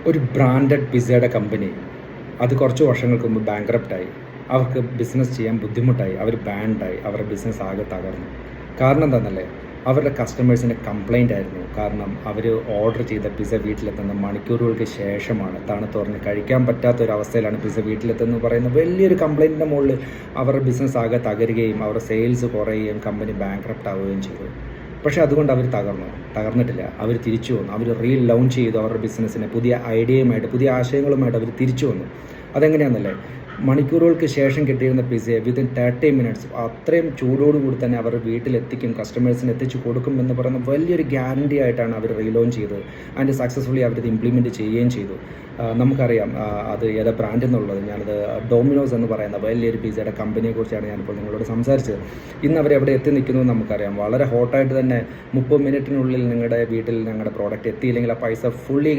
ഒരു branded പിസ്സയുടെ company അത് കുറച്ച് വർഷങ്ങൾക്ക് മുമ്പ് ബാങ്ക്രപ്റ്റായി. അവർക്ക് ബിസിനസ് ചെയ്യാൻ ബുദ്ധിമുട്ടായി. അവർ ബാൻഡായി. അവരുടെ ബിസിനസ് ആകെ തകർന്നു. കാരണം എന്താണെന്നല്ലേ, അവരുടെ കസ്റ്റമേഴ്സിൻ്റെ കംപ്ലയിൻ്റ് ആയിരുന്നു. കാരണം അവർ ഓർഡർ ചെയ്ത പിസ്സ വീട്ടിലെത്തുന്ന മണിക്കൂറുകൾക്ക് ശേഷമാണ്. തണുത്തുറഞ്ഞ് കഴിക്കാൻ പറ്റാത്തൊരവസ്ഥയിലാണ് പിസ്സ വീട്ടിലെത്തുന്നത് പറയുന്ന വലിയൊരു കംപ്ലയിൻറ്റിൻ്റെ മുകളിൽ അവരുടെ ബിസിനസ് ആകെ തകരുകയും അവരുടെ സെയിൽസ് കുറയുകയും കമ്പനി ബാങ്ക്രപ്റ്റ് ആവുകയും ചെയ്തു. പക്ഷേ അതുകൊണ്ട് അവർ തകർന്നിട്ടില്ല. അവർ തിരിച്ചു വന്നു. അവർ ലോഞ്ച് ചെയ്തു അവരുടെ ബിസിനസ്സിനെ പുതിയ ഐഡിയയുമായിട്ട്, പുതിയ ആശയങ്ങളുമായിട്ട് അവർ തിരിച്ചു വന്നു. അതെങ്ങനെയാണെന്നല്ലേ, മണിക്കൂറുകൾക്ക് ശേഷം കിട്ടിയിരുന്ന പിസ്സയെ വിത്തിൻ 30 മിനിറ്റ്സ് അത്രയും ചൂടോടുകൂടി തന്നെ അവർ വീട്ടിലെത്തിക്കും, കസ്റ്റമേഴ്സിന് എത്തിച്ചു കൊടുക്കും എന്ന് പറയുന്ന വലിയൊരു ഗ്യാരണ്ടി ആയിട്ടാണ് അവർ റീലോഞ്ച് ചെയ്തത്. ആൻഡ് സക്സസ്ഫുള്ളി അവരത് ഇംപ്ലിമെൻറ്റ് ചെയ്യുകയും ചെയ്തു. നമുക്കറിയാം അത് ഏതാ ബ്രാൻഡ് എന്നുള്ളത്. ഞാനത് ഡൊമിനോസ് എന്ന് പറയുന്ന വലിയൊരു പിസ്സയുടെ കമ്പനിയെക്കുറിച്ചാണ് ഞാനിപ്പോൾ നിങ്ങളോട് സംസാരിച്ചത്. ഇന്ന് അവരെവിടെ എത്തി നിൽക്കുന്നു നമുക്കറിയാം. വളരെ ഹോട്ടായിട്ട് തന്നെ 30 മിനിറ്റിനുള്ളിൽ നിങ്ങളുടെ വീട്ടിൽ ഞങ്ങളുടെ പ്രോഡക്റ്റ് എത്തിയില്ലെങ്കിൽ ആ പൈസ ഫുള്ളി